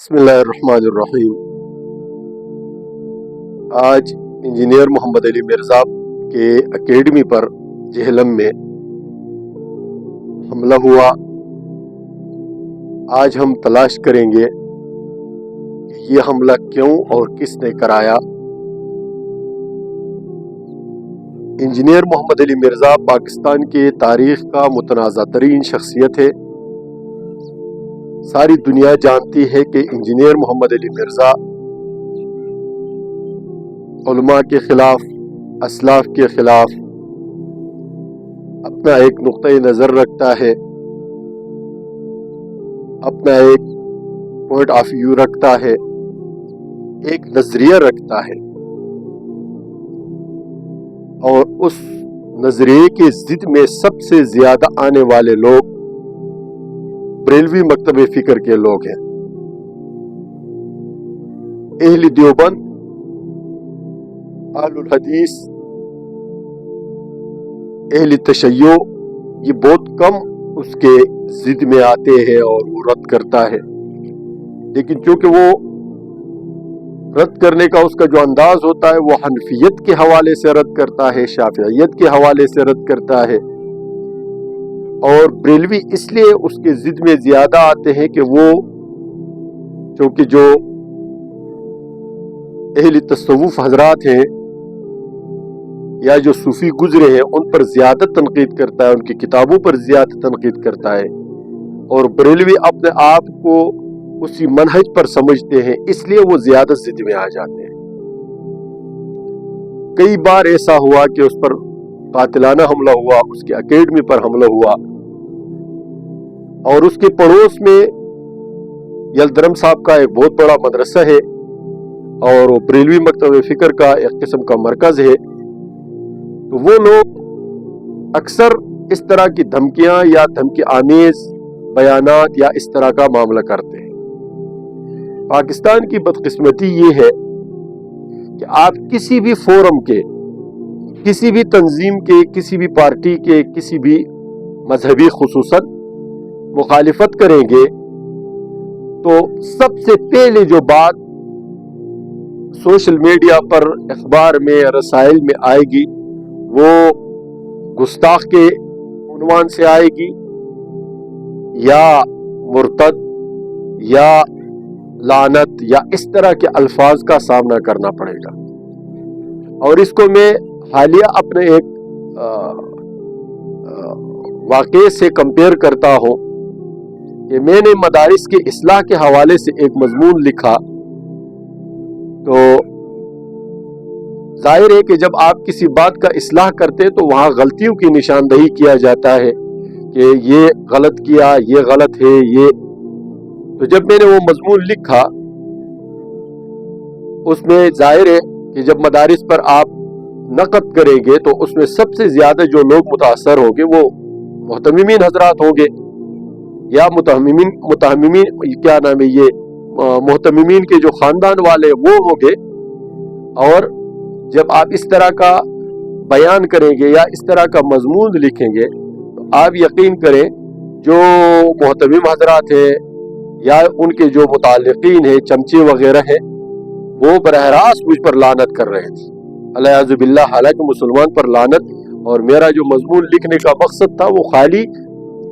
بسم اللہ الرحمن الرحیم۔ آج انجینئر محمد علی مرزا کے اکیڈمی پر جہلم میں حملہ ہوا۔ آج ہم تلاش کریں گے کہ یہ حملہ کیوں اور کس نے کرایا۔ انجینئر محمد علی مرزا پاکستان کی تاریخ کا متنازع ترین شخصیت ہے۔ ساری دنیا جانتی ہے کہ انجینئر محمد علی مرزا علماء کے خلاف، اسلاف کے خلاف اپنا ایک نقطۂ نظر رکھتا ہے، اپنا ایک پوائنٹ آف ویو رکھتا ہے، ایک نظریہ رکھتا ہے، اور اس نظریے کی ضد میں سب سے زیادہ آنے والے لوگ بریلوی مکتب فکر کے لوگ ہیں۔ اہل دیوبند، اہل الحدیث، اہل تشیع یہ بہت کم اس کے ضد میں آتے ہیں اور وہ رد کرتا ہے، لیکن چونکہ وہ رد کرنے کا اس کا جو انداز ہوتا ہے وہ حنفیت کے حوالے سے رد کرتا ہے، شافعیت کے حوالے سے رد کرتا ہے، اور بریلوی اس لیے اس کے ضد میں زیادہ آتے ہیں کہ وہ چونکہ جو اہل تصوف حضرات ہیں یا جو صوفی گزرے ہیں ان پر زیادہ تنقید کرتا ہے، ان کی کتابوں پر زیادہ تنقید کرتا ہے، اور بریلوی اپنے آپ کو اسی منہج پر سمجھتے ہیں، اس لیے وہ زیادہ ضد میں آ جاتے ہیں۔ کئی بار ایسا ہوا کہ اس پر قاتلانہ حملہ ہوا، اس کی اکیڈمی پر حملہ ہوا، اور اس کے پڑوس میں یلدرم صاحب کا ایک بہت بڑا مدرسہ ہے اور وہ بریلوی مکتب فکر کا ایک قسم کا مرکز ہے، تو وہ لوگ اکثر اس طرح کی دھمکیاں یا دھمکی آمیز بیانات یا اس طرح کا معاملہ کرتے ہیں۔ پاکستان کی بدقسمتی یہ ہے کہ آپ کسی بھی فورم کے، کسی بھی تنظیم کے، کسی بھی پارٹی کے، کسی بھی مذہبی خصوصاً مخالفت کریں گے تو سب سے پہلے جو بات سوشل میڈیا پر، اخبار میں، رسائل میں آئے گی وہ گستاخ کے عنوان سے آئے گی، یا مرتد، یا لعنت، یا اس طرح کے الفاظ کا سامنا کرنا پڑے گا۔ اور اس کو میں حالیہ اپنے ایک واقعے سے کمپیئر کرتا ہوں کہ میں نے مدارس کے اصلاح کے حوالے سے ایک مضمون لکھا، تو ظاہر ہے کہ جب آپ کسی بات کا اصلاح کرتے تو وہاں غلطیوں کی نشاندہی کیا جاتا ہے کہ یہ غلط کیا، یہ غلط ہے، یہ تو جب میں نے وہ مضمون لکھا اس میں ظاہر ہے کہ جب مدارس پر آپ نقد کریں گے تو اس میں سب سے زیادہ جو لوگ متاثر ہوں گے وہ محتممین حضرات ہوں گے، یا متہممین کیا نام ہے یہ محتممین کے جو خاندان والے وہ ہوں گے۔ اور جب آپ اس طرح کا بیان کریں گے یا اس طرح کا مضمون لکھیں گے تو آپ یقین کریں جو محتمم حضرات ہیں یا ان کے جو متعلقین ہیں، چمچے وغیرہ ہیں، وہ براہ راست مجھ پر لعنت کر رہے تھے، الیاذ باللہ، حالانکہ مسلمان پر لعنت، اور میرا جو مضمون لکھنے کا مقصد تھا وہ خالی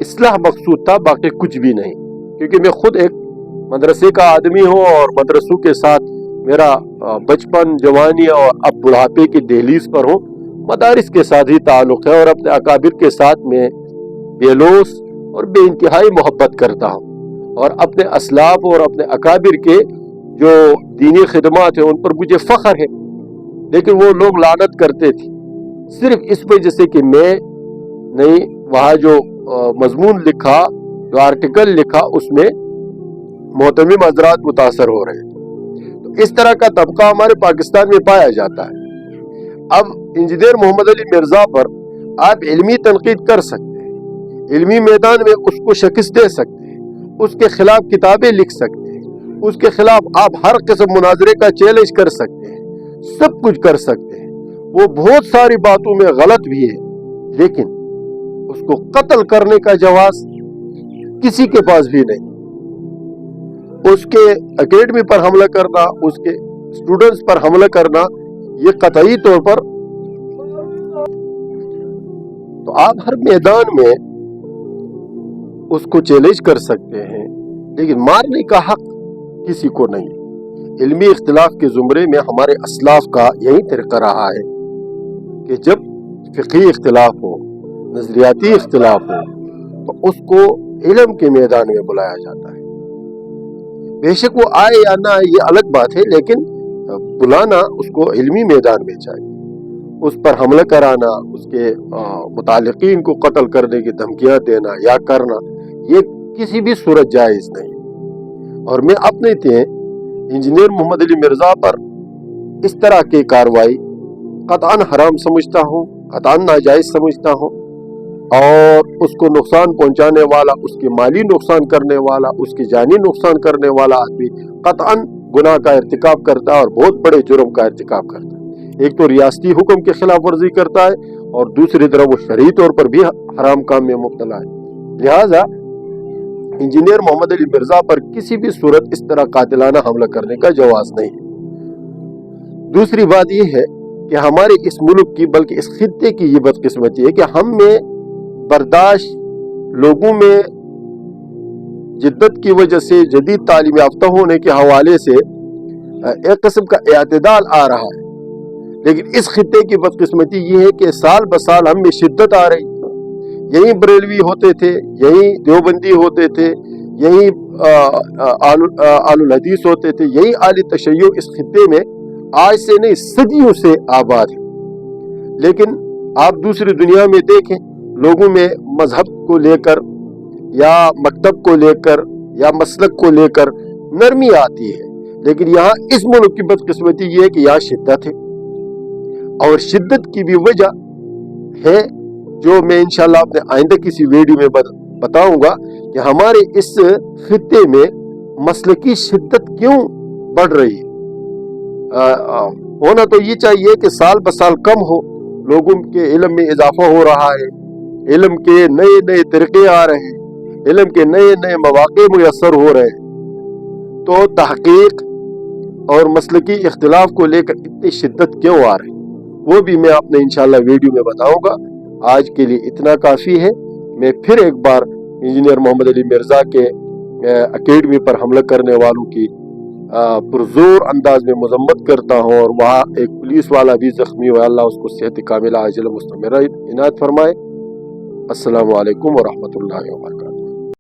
اصلاح مقصود تھا، باقی کچھ بھی نہیں، کیونکہ میں خود ایک مدرسے کا آدمی ہوں اور مدرسوں کے ساتھ میرا بچپن، جوانی اور اب بڑھاپے کی دہلیز پر ہوں، مدارس کے ساتھ ہی تعلق ہے، اور اپنے اکابر کے ساتھ میں بے لوث اور بے انتہائی محبت کرتا ہوں، اور اپنے اسلاف اور اپنے اکابر کے جو دینی خدمات ہیں ان پر مجھے فخر ہے، لیکن وہ لوگ لعنت کرتے تھے صرف اس وجہ سے کہ میں نہیں وہاں جو مضمون لکھا، جو آرٹیکل لکھا، اس میں محتمم حضرات متاثر ہو رہے ہیں۔ تو اس طرح کا طبقہ ہمارے پاکستان میں پایا جاتا ہے۔ اب انجینئر محمد علی مرزا پر آپ علمی تنقید کر سکتے ہیں، علمی میدان میں اس کو شکست دے سکتے ہیں، اس کے خلاف کتابیں لکھ سکتے ہیں، اس کے خلاف آپ ہر قسم مناظرے کا چیلنج کر سکتے ہیں، سب کچھ کر سکتے ہیں، وہ بہت ساری باتوں میں غلط بھی ہے، لیکن اس کو قتل کرنے کا جواز کسی کے پاس بھی نہیں۔ اس کے اکیڈمی پر حملہ کرنا, اس کے اسٹوڈنٹس پر حملہ کرنا, یہ قطعی طور پر, تو آپ ہر میدان میں اس کو چیلنج کر سکتے ہیں, لیکن مارنے کا حق کسی کو نہیں. علمی اختلاف کے زمرے میں ہمارے اسلاف کا یہی طریقہ رہا ہے کہ جب فقہی اختلاف ہو, نظریاتی اختلاف ہو, تو اس کو علم کے میدان میں بلایا جاتا ہے. بے شک وہ آئے یا نہ آئے یہ الگ بات ہے, لیکن بلانا اس کو علمی میدان میں چاہیے. اس پر حملہ کرانا, اس کے متعلقین کو قتل کرنے کی دھمکیاں دینا یا کرنا, یہ کسی بھی صورت جائز نہیں. اور میں اپنے انجینئر محمد علی مرزا پر اس طرح کی کاروائی قطعاً حرام سمجھتا ہوں, قطعاً ناجائز سمجھتا ہوں, اور اس کو نقصان پہنچانے والا, اس کے مالی نقصان کرنے والا, اس کی جانی نقصان کرنے والا آدمی قطعاً گناہ کا ارتکاب کرتا ہے اور بہت بڑے جرم کا ارتکاب کرتا ہے. ایک تو ریاستی حکم کی خلاف ورزی کرتا ہے, اور دوسری طرف وہ شرعی طور پر بھی حرام کام میں مبتلا ہے. لہذا انجینئر محمد علی مرزا پر کسی بھی صورت اس طرح قاتلانہ حملہ کرنے کا جواز نہیں. دوسری بات یہ ہے کہ ہمارے اس ملک کی, بلکہ اس خطے کی یہ بدقسمتی ہے کہ ہم میں برداشت, لوگوں میں جدت کی وجہ سے, جدید تعلیم یافتہ ہونے کے حوالے سے ایک قسم کا اعتدال آ رہا ہے. لیکن اس خطے کی بدقسمتی یہ ہے کہ سال بسال ہم میں شدت آ رہی. یہی بریلوی ہوتے تھے, یہی دیوبندی ہوتے تھے, یہی آل الحدیث ہوتے تھے, یہی اہل تشیع اس خطے میں آج سے نہیں صدیوں سے آباد ہے. لیکن آپ دوسری دنیا میں دیکھیں, لوگوں میں مذہب کو لے کر یا مکتب کو لے کر یا مسلک کو لے کر نرمی آتی ہے, لیکن یہاں اس ملک کی بدقسمتی یہ ہے کہ یہاں شدت ہے, اور شدت کی بھی وجہ ہے جو میں انشاءاللہ اپنے آئندہ کسی ویڈیو میں بتاؤں گا کہ ہمارے اس خطے میں مسلکی شدت کیوں بڑھ رہی ہے. ہونا تو یہ چاہیے کہ سال بسال کم ہو, لوگوں کے علم میں اضافہ ہو رہا ہے, علم کے نئے نئے طریقے آ رہے ہیں, علم کے نئے نئے مواقع میسر ہو رہے ہیں, تو تحقیق اور مسلکی اختلاف کو لے کر اتنی شدت کیوں آ رہی, وہ بھی میں اپنے انشاءاللہ ویڈیو میں بتاؤں گا. آج کے لیے اتنا کافی ہے. میں پھر ایک بار انجینئر محمد علی مرزا کے اکیڈمی پر حملہ کرنے والوں کی پرزور انداز میں مذمت کرتا ہوں, اور وہاں ایک پولیس والا بھی زخمی ہوا, اللہ اس کو صحت کاملہ عاجلہ مستمرہ عنایت فرمائے. السلام علیکم ورحمۃ اللہ وبرکاتہ.